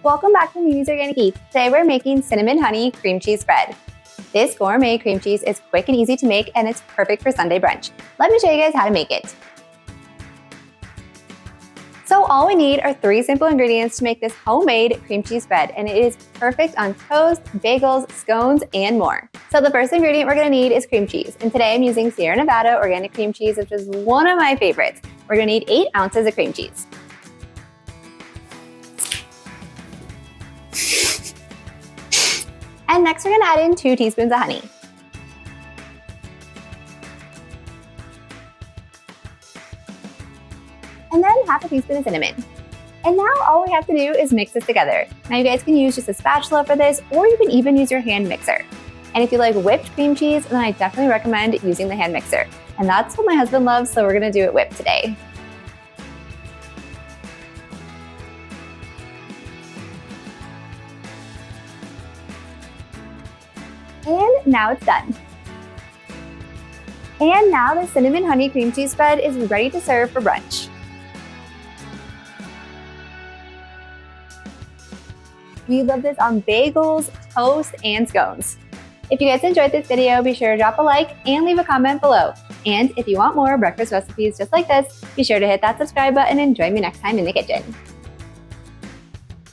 Welcome back to Mimi's Organic Eats. Today we're making cinnamon honey cream cheese spread. This gourmet cream cheese is quick and easy to make, and it's perfect for Sunday brunch. Let me show you guys how to make it. So all we need are 3 simple ingredients to make this homemade cream cheese spread, and it is perfect on toast, bagels, scones, and more. So the first ingredient we're gonna need is cream cheese, and today I'm using Sierra Nevada organic cream cheese, which is one of my favorites. We're gonna need 8 ounces of cream cheese. And next we're gonna add in 2 teaspoons of honey. And then half a teaspoon of cinnamon. And now all we have to do is mix this together. Now you guys can use just a spatula for this, or you can even use your hand mixer. And if you like whipped cream cheese, then I definitely recommend using the hand mixer. And that's what my husband loves, so we're gonna do it whipped today. And now it's done. And now the cinnamon honey cream cheese spread is ready to serve for brunch. We love this on bagels, toast, and scones. If you guys enjoyed this video, be sure to drop a like and leave a comment below. And if you want more breakfast recipes just like this, be sure to hit that subscribe button and join me next time in the kitchen.